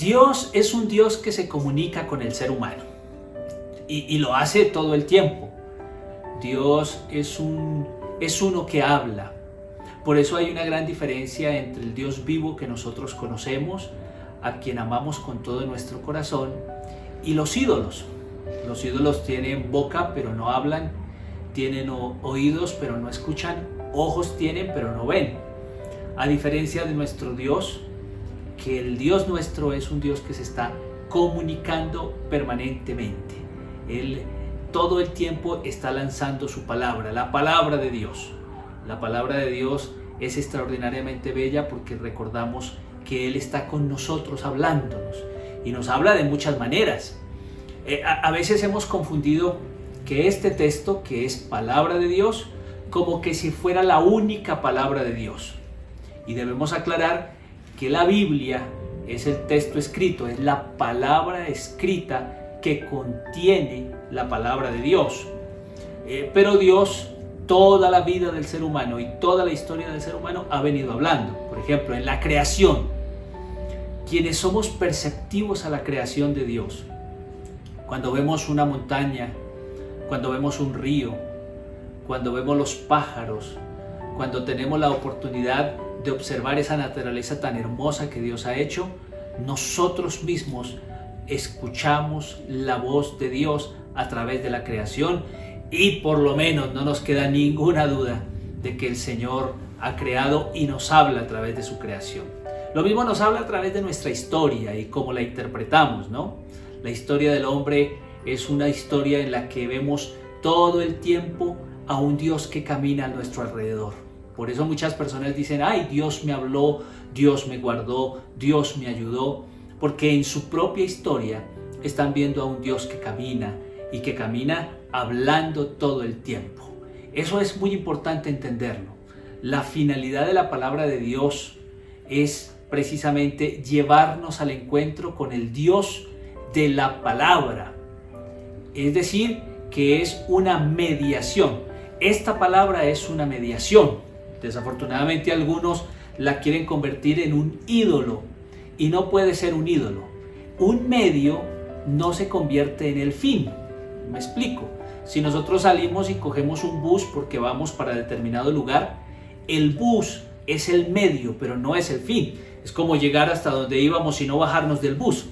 Dios es un Dios que se comunica con el ser humano y lo hace todo el tiempo. Dios es uno que habla. Por eso hay una gran diferencia entre el Dios vivo que nosotros conocemos, a quien amamos con todo nuestro corazón, y los ídolos. Los ídolos tienen boca pero no hablan, tienen oídos pero no escuchan, ojos tienen pero no ven. A diferencia de nuestro Dios, que el Dios nuestro es un Dios que se está comunicando permanentemente. Él todo el tiempo está lanzando su palabra, la palabra de Dios. La palabra de Dios es extraordinariamente bella porque recordamos que Él está con nosotros hablándonos y nos habla de muchas maneras. A veces hemos confundido que este texto, que es palabra de Dios, como que si fuera la única palabra de Dios. Y debemos aclarar que la Biblia es el texto escrito, es la palabra escrita que contiene la palabra de Dios. Pero Dios, toda la vida del ser humano y toda la historia del ser humano ha venido hablando. Por ejemplo, en la creación, quienes somos perceptivos a la creación de Dios, cuando vemos una montaña, cuando vemos un río, cuando vemos los pájaros, cuando tenemos la oportunidad de observar esa naturaleza tan hermosa que Dios ha hecho, nosotros mismos escuchamos la voz de Dios a través de la creación y por lo menos no nos queda ninguna duda de que el Señor ha creado y nos habla a través de su creación. Lo mismo nos habla a través de nuestra historia y cómo la interpretamos, ¿no? La historia del hombre es una historia en la que vemos todo el tiempo a un Dios que camina a nuestro alrededor. Por eso muchas personas dicen, ay, Dios me habló, Dios me guardó, Dios me ayudó, porque en su propia historia están viendo a un Dios que camina y que camina hablando todo el tiempo. Eso es muy importante entenderlo. La finalidad de la palabra de Dios es precisamente llevarnos al encuentro con el Dios de la palabra. Es decir, que es una mediación. Esta palabra es una mediación. Desafortunadamente algunos la quieren convertir en un ídolo y no puede ser un ídolo. Un medio no se convierte en el fin. Me explico. Si nosotros salimos y cogemos un bus porque vamos para determinado lugar, el bus es el medio, pero no es el fin. Es como llegar hasta donde íbamos y no bajarnos del bus.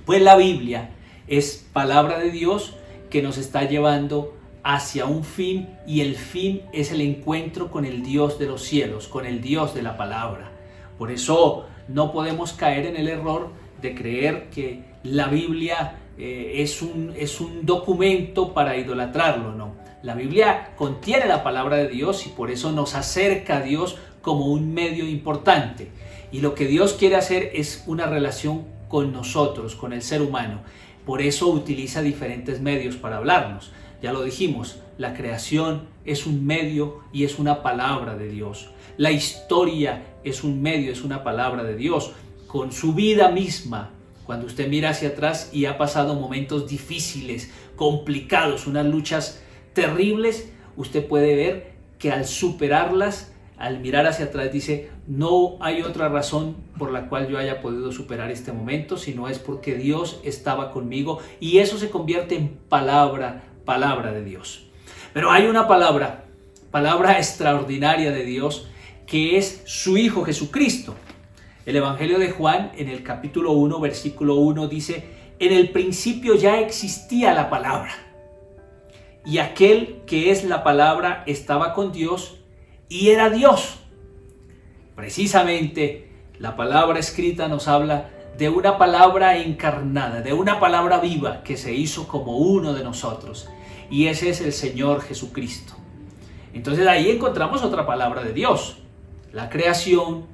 Pues la Biblia es palabra de Dios que nos está llevando hacia un fin, y el fin es el encuentro con el Dios de los cielos, con el Dios de la palabra. Por eso no podemos caer en el error de creer que la Biblia es un documento para idolatrarlo, no. La Biblia contiene la palabra de Dios y por eso nos acerca a Dios como un medio importante. Y lo que Dios quiere hacer es una relación con nosotros, con el ser humano. Por eso utiliza diferentes medios para hablarnos. Ya lo dijimos, la creación es un medio y es una palabra de Dios. La historia es un medio, es una palabra de Dios. Con su vida misma, cuando usted mira hacia atrás y ha pasado momentos difíciles, complicados, unas luchas terribles, usted puede ver que al superarlas, al mirar hacia atrás dice, no hay otra razón por la cual yo haya podido superar este momento, sino es porque Dios estaba conmigo, y eso se convierte en palabra de Dios. Pero hay una palabra extraordinaria de Dios, que es su Hijo Jesucristo. El Evangelio de Juan, en el capítulo 1, versículo 1, dice, en el principio ya existía la palabra, y aquel que es la palabra estaba con Dios y era Dios. Precisamente la palabra escrita nos habla de una palabra encarnada, de una palabra viva que se hizo como uno de nosotros, y ese es el Señor Jesucristo. Entonces ahí encontramos otra palabra de Dios, la creación,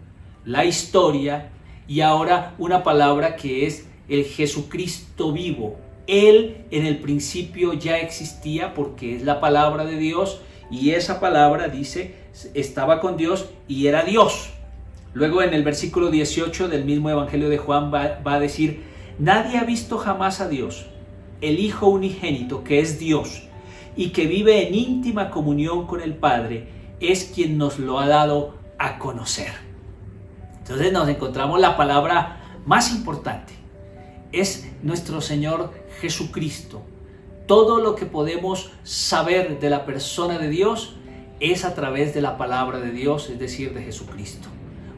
la historia, y ahora una palabra que es el Jesucristo vivo. Él en el principio ya existía porque es la palabra de Dios, y esa palabra dice estaba con Dios y era Dios. Luego en el versículo 18 del mismo Evangelio de Juan va a decir, nadie ha visto jamás a Dios, el Hijo unigénito que es Dios y que vive en íntima comunión con el Padre, es quien nos lo ha dado a conocer. Entonces nos encontramos la palabra más importante es nuestro Señor Jesucristo. Todo lo que podemos saber de la persona de Dios es a través de la palabra de Dios, es decir, de Jesucristo.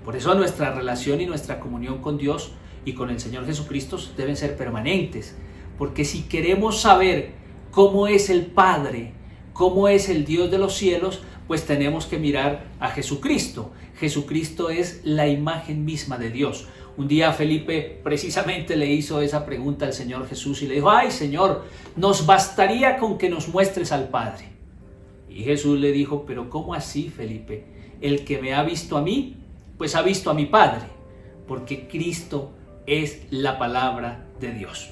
Por eso nuestra relación y nuestra comunión con Dios y con el Señor Jesucristo deben ser permanentes. Porque si queremos saber cómo es el Padre, cómo es el Dios de los cielos, pues tenemos que mirar a Jesucristo. Jesucristo es la imagen misma de Dios. Un día Felipe precisamente le hizo esa pregunta al Señor Jesús y le dijo: ay, Señor, nos bastaría con que nos muestres al Padre. Y Jesús le dijo: pero ¿cómo así, Felipe? El que me ha visto a mí, pues ha visto a mi Padre, porque Cristo es la palabra de Dios.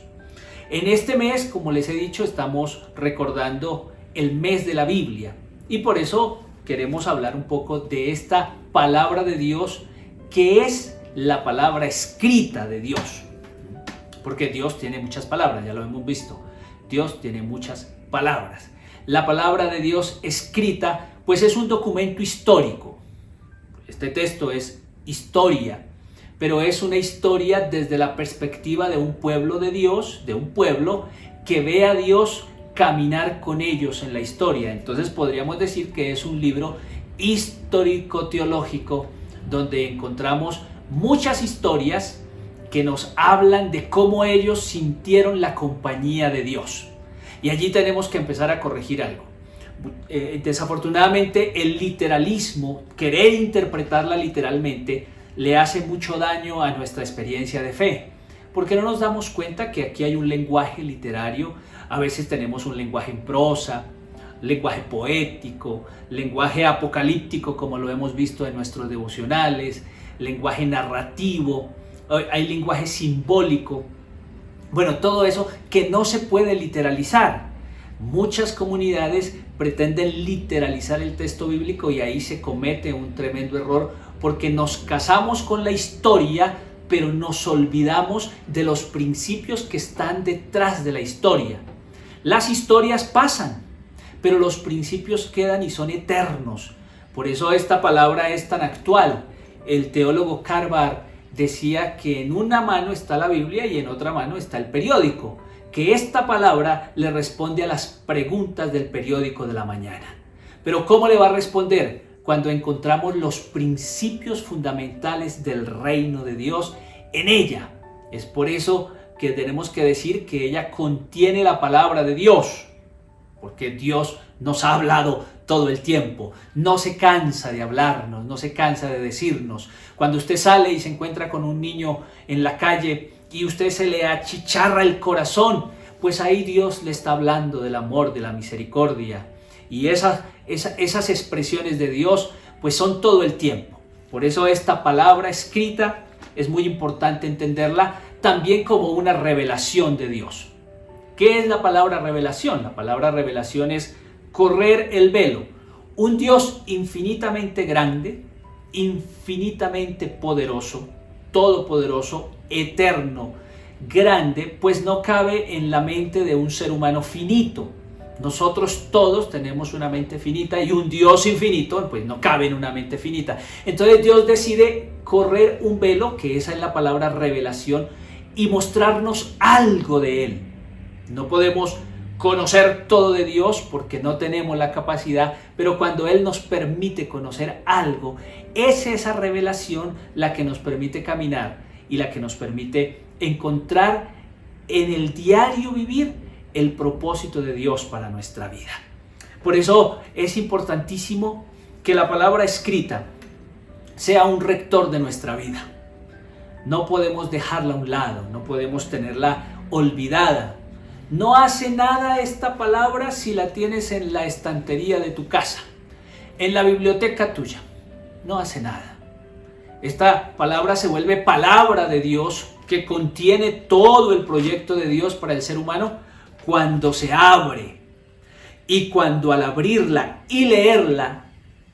En este mes, como les he dicho, estamos recordando el mes de la Biblia y por eso queremos hablar un poco de esta palabra de Dios, que es la palabra escrita de Dios, porque Dios tiene muchas palabras, ya lo hemos visto. Dios tiene muchas palabras. La palabra de Dios escrita, pues es un documento histórico. Este texto es historia, pero es una historia desde la perspectiva de un pueblo de Dios, de un pueblo que ve a Dios caminar con ellos en la historia. Entonces podríamos decir que es un libro histórico-teológico donde encontramos muchas historias que nos hablan de cómo ellos sintieron la compañía de Dios. Y allí tenemos que empezar a corregir algo. Desafortunadamente el literalismo, querer interpretarla literalmente, le hace mucho daño a nuestra experiencia de fe, porque no nos damos cuenta que aquí hay un lenguaje literario. A veces tenemos un lenguaje en prosa, lenguaje poético, lenguaje apocalíptico, como lo hemos visto en nuestros devocionales, lenguaje narrativo, hay lenguaje simbólico. Bueno, todo eso que no se puede literalizar. Muchas comunidades pretenden literalizar el texto bíblico y ahí se comete un tremendo error, porque nos casamos con la historia, pero nos olvidamos de los principios que están detrás de la historia. Las historias pasan, pero los principios quedan y son eternos. Por eso esta palabra es tan actual. El teólogo Carbar decía que en una mano está la Biblia y en otra mano está el periódico, que esta palabra le responde a las preguntas del periódico de la mañana. Pero ¿cómo le va a responder? Cuando encontramos los principios fundamentales del reino de Dios en ella. Es por eso que tenemos que decir que ella contiene la palabra de Dios, porque Dios nos ha hablado todo el tiempo, no se cansa de hablarnos, no se cansa de decirnos. Cuando usted sale y se encuentra con un niño en la calle y usted se le achicharra el corazón, pues ahí Dios le está hablando del amor, de la misericordia. Y esas expresiones de Dios pues son todo el tiempo. Por eso esta palabra escrita es muy importante entenderla también como una revelación de Dios. ¿Qué es la palabra revelación? La palabra revelación es correr el velo. Un Dios infinitamente grande, infinitamente poderoso, todopoderoso, eterno, grande, pues no cabe en la mente de un ser humano finito. Nosotros todos tenemos una mente finita y un Dios infinito pues no cabe en una mente finita. Entonces Dios decide correr un velo, que esa es la palabra revelación, y mostrarnos algo de Él. No podemos conocer todo de Dios porque no tenemos la capacidad, pero cuando Él nos permite conocer algo, es esa revelación la que nos permite caminar y la que nos permite encontrar en el diario vivir el propósito de Dios para nuestra vida. Por eso es importantísimo que la palabra escrita sea un rector de nuestra vida. No podemos dejarla a un lado, no podemos tenerla olvidada. No hace nada esta palabra si la tienes en la estantería de tu casa, en la biblioteca tuya. No hace nada. Esta palabra se vuelve palabra de Dios, que contiene todo el proyecto de Dios para el ser humano, cuando se abre. Y cuando al abrirla y leerla,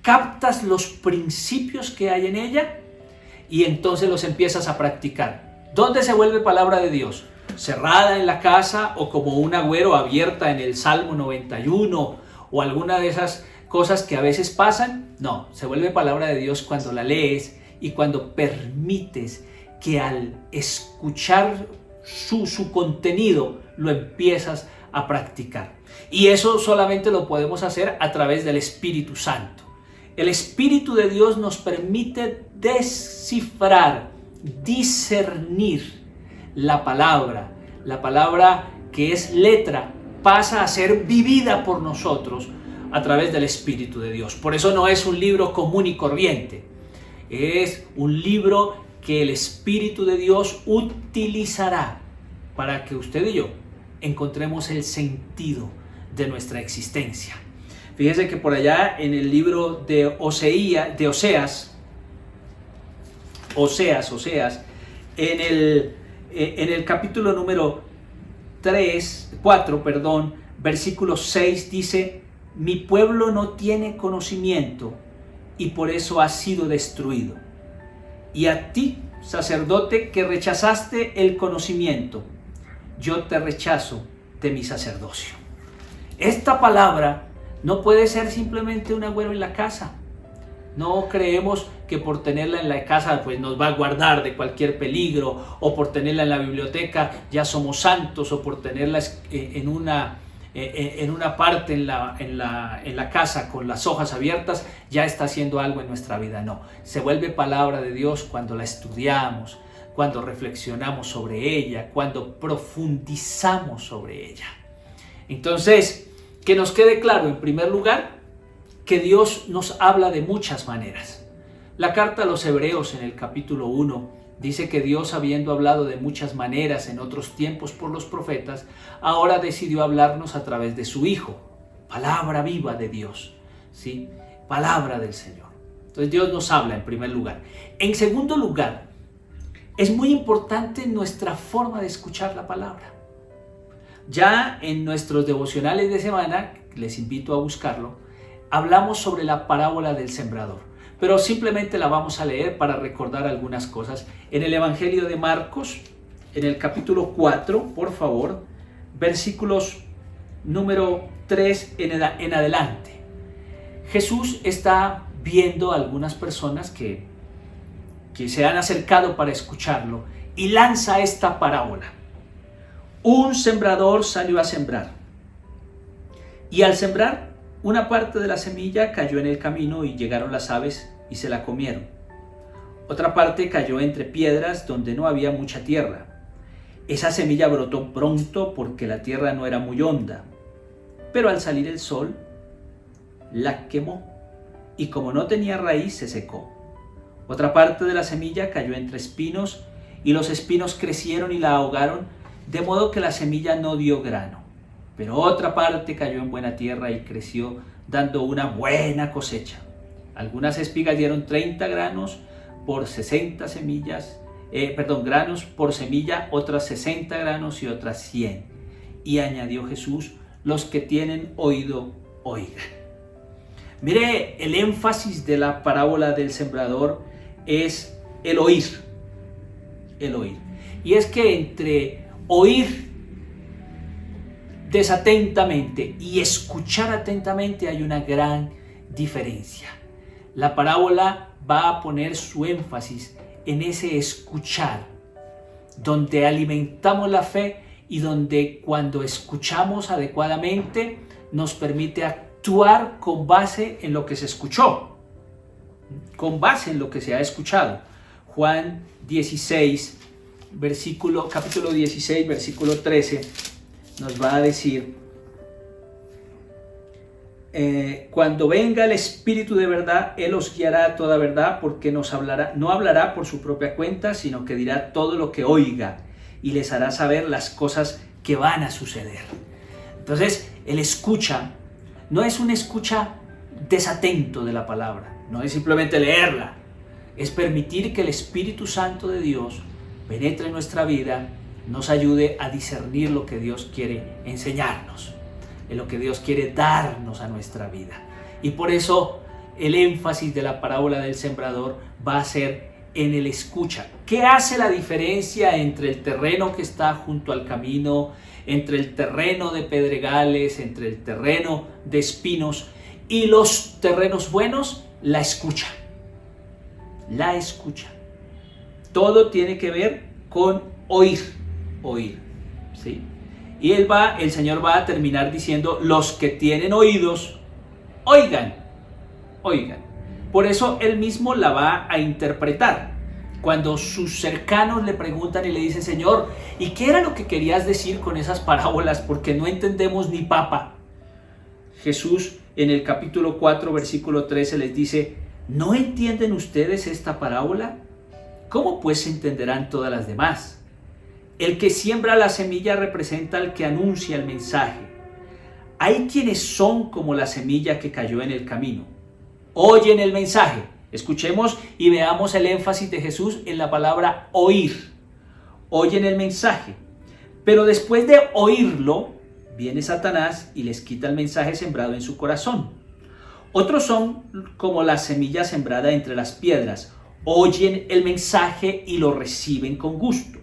captas los principios que hay en ella y entonces los empiezas a practicar. ¿Dónde se vuelve palabra de Dios? Cerrada en la casa o como un agüero abierta en el Salmo 91 o alguna de esas cosas que a veces pasan. No, se vuelve palabra de Dios cuando la lees y cuando permites que al escuchar su contenido lo empiezas a practicar. Y eso solamente lo podemos hacer a través del Espíritu Santo. El Espíritu de Dios nos permite descifrar, discernir la palabra que es letra, pasa a ser vivida por nosotros a través del Espíritu de Dios. Por eso no es un libro común y corriente, es un libro que el Espíritu de Dios utilizará para que usted y yo encontremos el sentido de nuestra existencia. Fíjese que por allá en el libro de Oseas, en el capítulo número 4, versículo 6 dice: mi pueblo no tiene conocimiento y por eso ha sido destruido. Y a ti, sacerdote, que rechazaste el conocimiento, yo te rechazo de mi sacerdocio. Esta palabra no puede ser simplemente un agüero en la casa. No creemos que por tenerla en la casa pues nos va a guardar de cualquier peligro, o por tenerla en la biblioteca ya somos santos, o por tenerla en una parte en la casa con las hojas abiertas ya está haciendo algo en nuestra vida. No, se vuelve palabra de Dios cuando la estudiamos, cuando reflexionamos sobre ella, cuando profundizamos sobre ella. Entonces, que nos quede claro, en primer lugar, que Dios nos habla de muchas maneras. La carta a los Hebreos en el capítulo 1 dice que Dios, habiendo hablado de muchas maneras en otros tiempos por los profetas, ahora decidió hablarnos a través de su Hijo. Palabra viva de Dios, ¿sí? Palabra del Señor. Entonces Dios nos habla en primer lugar. En segundo lugar, es muy importante nuestra forma de escuchar la palabra. Ya en nuestros devocionales de semana, les invito a buscarlo, hablamos sobre la parábola del sembrador, pero simplemente la vamos a leer para recordar algunas cosas. En el Evangelio de Marcos, en el capítulo 4, por favor, versículos número 3 en adelante. Jesús está viendo a algunas personas que se han acercado para escucharlo y lanza esta parábola. Un sembrador salió a sembrar, y al sembrar, una parte de la semilla cayó en el camino y llegaron las aves y se la comieron. Otra parte cayó entre piedras donde no había mucha tierra. Esa semilla brotó pronto porque la tierra no era muy honda, pero al salir el sol la quemó y como no tenía raíz se secó. Otra parte de la semilla cayó entre espinos y los espinos crecieron y la ahogaron, de modo que la semilla no dio grano. Pero otra parte cayó en buena tierra y creció, dando una buena cosecha. Algunas espigas dieron 30 granos por 60 granos por semilla, otras 60 granos y otras 100. Y añadió Jesús: los que tienen oído, oigan. Mire, el énfasis de la parábola del sembrador es el oír. El oír. Y es que entre oír desatentamente y escuchar atentamente hay una gran diferencia. La parábola va a poner su énfasis en ese escuchar, donde alimentamos la fe y donde cuando escuchamos adecuadamente nos permite actuar con base en lo que se escuchó, con base en lo que se ha escuchado. Juan 16, capítulo 16, versículo 13, nos va a decir: cuando venga el Espíritu de verdad, Él os guiará a toda verdad, porque no hablará por su propia cuenta, sino que dirá todo lo que oiga y les hará saber las cosas que van a suceder. Entonces, el escucha no es un escucha desatento de la palabra, no es simplemente leerla, es permitir que el Espíritu Santo de Dios penetre en nuestra vida, nos ayude a discernir lo que Dios quiere enseñarnos, en lo que Dios quiere darnos a nuestra vida. Y por eso el énfasis de la parábola del sembrador va a ser en el escucha. ¿Qué hace la diferencia entre el terreno que está junto al camino, entre el terreno de pedregales, entre el terreno de espinos y los terrenos buenos? La escucha. La escucha. todo tiene que ver con oír, ¿sí? Y el Señor va a terminar diciendo, los que tienen oídos, oigan. Por eso Él mismo la va a interpretar. Cuando sus cercanos le preguntan y le dicen, Señor, ¿y qué era lo que querías decir con esas parábolas? Porque no entendemos ni papa. Jesús en el capítulo 4, versículo 13 les dice, ¿no entienden ustedes esta parábola? ¿Cómo pues entenderán todas las demás? El que siembra la semilla representa al que anuncia el mensaje. Hay quienes son como la semilla que cayó en el camino. Oyen el mensaje. Escuchemos y veamos el énfasis de Jesús en la palabra oír. Oyen el mensaje. Pero después de oírlo, viene Satanás y les quita el mensaje sembrado en su corazón. Otros son como la semilla sembrada entre las piedras. Oyen el mensaje y lo reciben con gusto,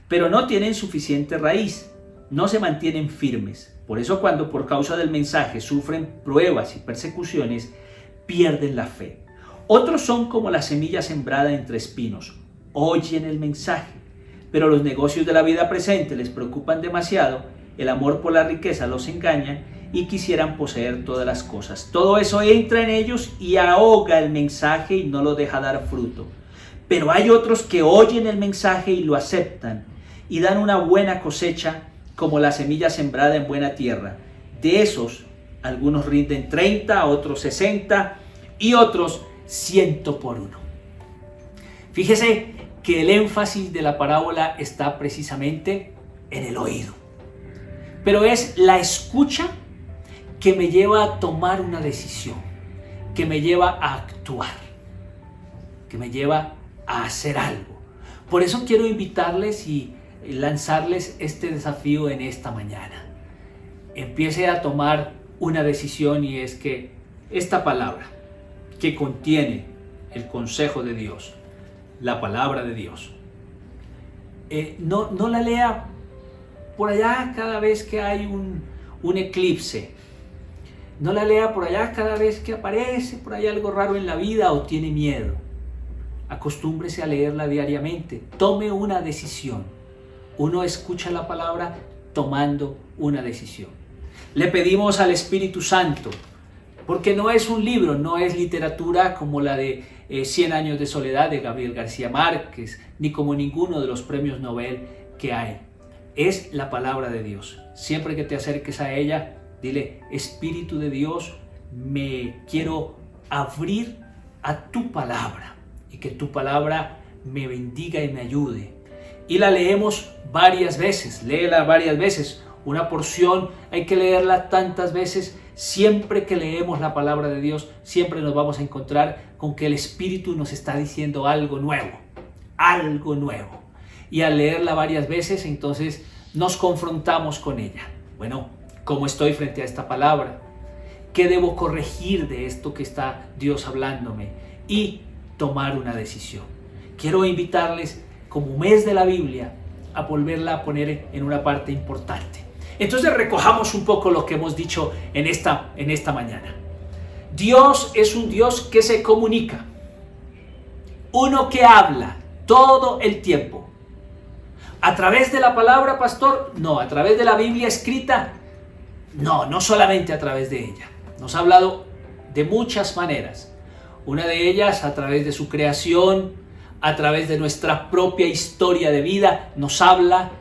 pero no tienen suficiente raíz, no se mantienen firmes. Por eso cuando por causa del mensaje sufren pruebas y persecuciones, pierden la fe. Otros son como la semilla sembrada entre espinos. Oyen el mensaje, pero los negocios de la vida presente les preocupan demasiado, el amor por la riqueza los engaña y quisieran poseer todas las cosas. Todo eso entra en ellos y ahoga el mensaje y no lo deja dar fruto. Pero hay otros que oyen el mensaje y lo aceptan y dan una buena cosecha como la semilla sembrada en buena tierra. De esos, algunos rinden 30, otros 60 y otros 100 por uno. Fíjese que el énfasis de la parábola está precisamente en el oído. Pero es la escucha que me lleva a tomar una decisión, que me lleva a actuar, que me lleva a hacer algo. Por eso quiero invitarles y lanzarles este desafío en esta mañana. Empiece a tomar una decisión y es que esta palabra que contiene el consejo de Dios, la palabra de Dios, no la lea por allá cada vez que hay un eclipse. No la lea por allá cada vez que aparece por allá algo raro en la vida o tiene miedo. Acostúmbrese a leerla diariamente. Tome una decisión. Uno escucha la palabra tomando una decisión. Le pedimos al Espíritu Santo, porque no es un libro, no es literatura como la de 100 años de soledad de Gabriel García Márquez, ni como ninguno de los premios Nobel que hay. Es la palabra de Dios. Siempre que te acerques a ella, dile, Espíritu de Dios, me quiero abrir a tu palabra y que tu palabra me bendiga y me ayude. Y la leemos varias veces, léela varias veces. Una porción hay que leerla tantas veces. Siempre que leemos la palabra de Dios, siempre nos vamos a encontrar con que el Espíritu nos está diciendo algo nuevo. Y al leerla varias veces, entonces nos confrontamos con ella. Bueno, ¿cómo estoy frente a esta palabra? ¿Qué debo corregir de esto que está Dios hablándome? Y tomar una decisión. Quiero invitarles, como mes de la Biblia, a volverla a poner en una parte importante. Entonces recojamos un poco lo que hemos dicho en esta mañana. Dios es un Dios que se comunica. Uno que habla todo el tiempo. ¿A través de la palabra, pastor? No. ¿A través de la Biblia escrita? No solamente a través de ella. Nos ha hablado de muchas maneras. Una de ellas a través de su creación, a través de nuestra propia historia de vida. Nos habla.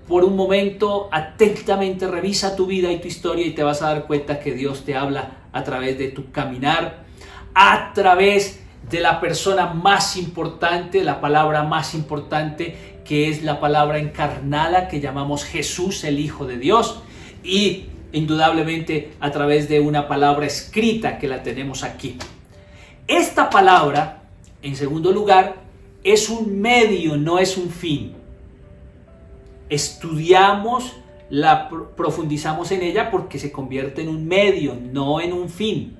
Por un momento, atentamente revisa tu vida y tu historia y te vas a dar cuenta que Dios te habla a través de tu caminar, a través de la persona más importante, la palabra más importante, que es la palabra encarnada que llamamos Jesús, el Hijo de Dios, y indudablemente a través de una palabra escrita que la tenemos aquí. Esta palabra, en segundo lugar, es un medio, no es un fin. Estudiamos, profundizamos en ella porque se convierte en un medio, no en un fin.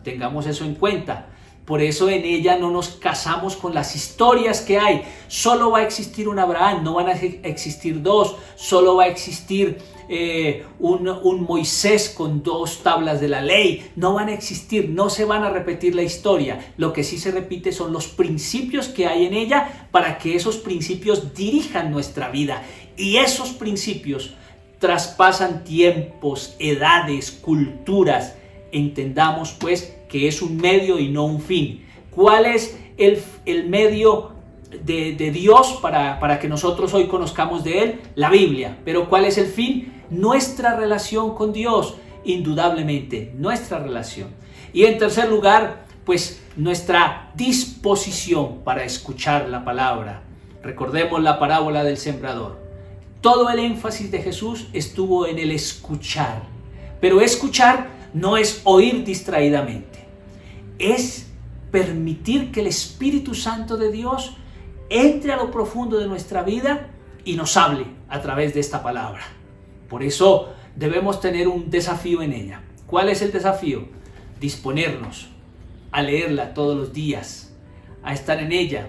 Tengamos eso en cuenta. Por eso en ella no nos casamos con las historias que hay. Solo va a existir un Abraham, no van a existir dos. Solo va a existir un Moisés con 2 tablas de la ley. No van a existir, no se van a repetir la historia. Lo que sí se repite son los principios que hay en ella para que esos principios dirijan nuestra vida. Y esos principios traspasan tiempos, edades, culturas. Entendamos pues que es un medio y no un fin. ¿Cuál es el medio de Dios para que nosotros hoy conozcamos de Él? La Biblia. Pero ¿cuál es el fin? Nuestra relación con Dios, indudablemente, nuestra relación. Y en tercer lugar, pues nuestra disposición para escuchar la palabra. Recordemos la parábola del sembrador. Todo el énfasis de Jesús estuvo en el escuchar. Pero escuchar no es oír distraídamente. Es permitir que el Espíritu Santo de Dios entre a lo profundo de nuestra vida y nos hable a través de esta palabra. Por eso debemos tener un desafío en ella. ¿Cuál es el desafío? Disponernos a leerla todos los días, a estar en ella,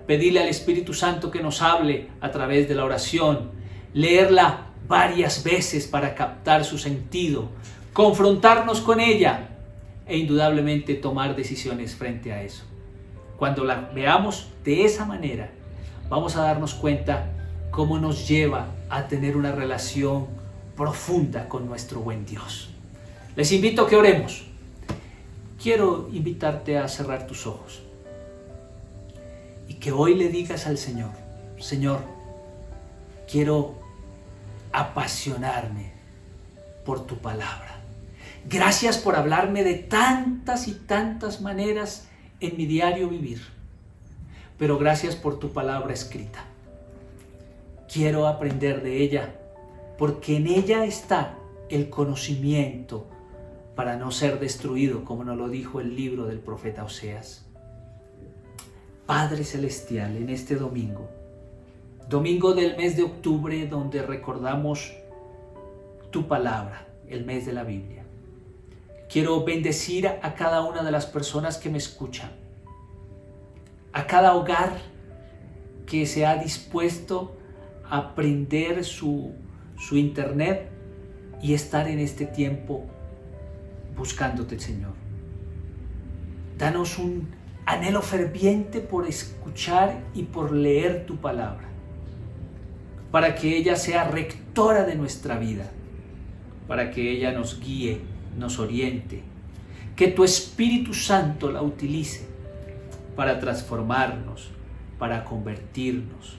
pedirle al Espíritu Santo que nos hable a través de la oración, leerla varias veces para captar su sentido, confrontarnos con ella e indudablemente tomar decisiones frente a eso. Cuando la veamos de esa manera, vamos a darnos cuenta cómo nos lleva a tener una relación profunda con nuestro buen Dios. Les invito a que oremos. Quiero invitarte a cerrar tus ojos y que hoy le digas al Señor: Señor, quiero apasionarme por tu palabra. Gracias por hablarme de tantas y tantas maneras en mi diario vivir, pero gracias por tu palabra escrita. Quiero aprender de ella, porque en ella está el conocimiento para no ser destruido, como nos lo dijo el libro del profeta Oseas. Padre Celestial, en este domingo del mes de octubre, donde recordamos tu palabra, el mes de la Biblia, quiero bendecir a cada una de las personas que me escuchan, a cada hogar que se ha dispuesto a prender su internet y estar en este tiempo buscándote, Señor. Danos un anhelo ferviente por escuchar y por leer tu palabra, para que ella sea rectora de nuestra vida, para que ella nos guíe, nos oriente, que tu Espíritu Santo la utilice para transformarnos, para convertirnos,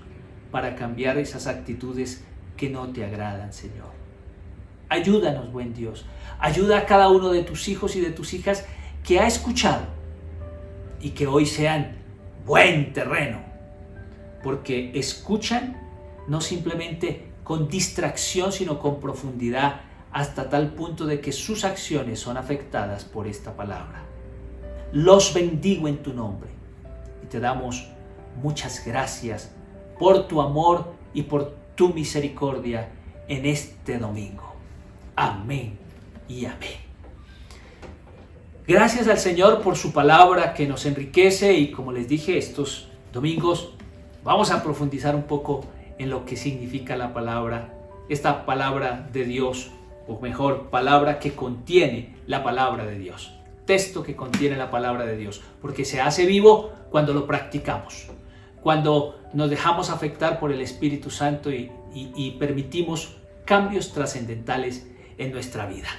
para cambiar esas actitudes que no te agradan, Señor. Ayúdanos, buen Dios. Ayuda a cada uno de tus hijos y de tus hijas que ha escuchado y que hoy sean buen terreno, porque escuchan no simplemente con distracción, sino con profundidad, hasta tal punto de que sus acciones son afectadas por esta palabra. Los bendigo en tu nombre y te damos muchas gracias por tu amor y por tu misericordia en este domingo. Amén y amén. Gracias al Señor por su palabra que nos enriquece, y como les dije, estos domingos vamos a profundizar un poco en lo que significa la palabra, esta palabra de Dios, o mejor, palabra que contiene la palabra de Dios, texto que contiene la palabra de Dios, porque se hace vivo cuando lo practicamos, cuando nos dejamos afectar por el Espíritu Santo y permitimos cambios trascendentales en nuestra vida.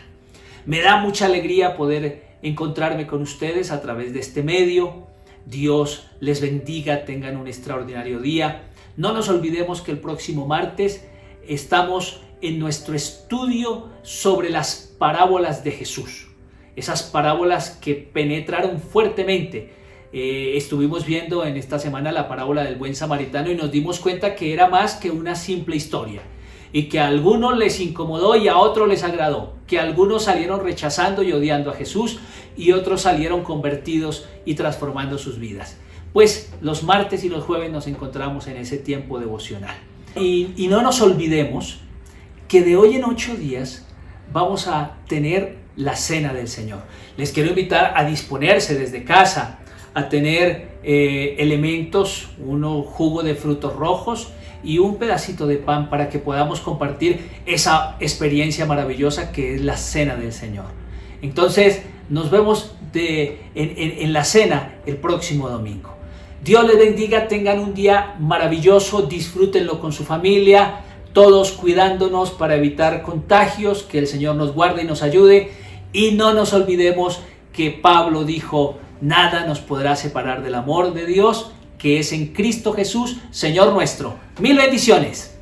Me da mucha alegría poder encontrarme con ustedes a través de este medio. Dios les bendiga, tengan un extraordinario día. No nos olvidemos que el próximo martes estamos en nuestro estudio sobre las parábolas de Jesús, esas parábolas que penetraron fuertemente. Estuvimos viendo en esta semana la parábola del buen samaritano y nos dimos cuenta que era más que una simple historia, y que a algunos les incomodó y a otros les agradó, que algunos salieron rechazando y odiando a Jesús y otros salieron convertidos y transformando sus vidas. Pues los martes y los jueves nos encontramos en ese tiempo devocional. Y no nos olvidemos que de hoy en 8 días vamos a tener la Cena del Señor. Les quiero invitar a disponerse desde casa, a tener elementos, jugo de frutos rojos, y un pedacito de pan para que podamos compartir esa experiencia maravillosa que es la cena del Señor. Entonces nos vemos en la cena el próximo domingo. Dios les bendiga, tengan un día maravilloso, disfrútenlo con su familia, todos cuidándonos para evitar contagios, que el Señor nos guarde y nos ayude, y no nos olvidemos que Pablo dijo: nada nos podrá separar del amor de Dios que es en Cristo Jesús, Señor nuestro. Mil bendiciones.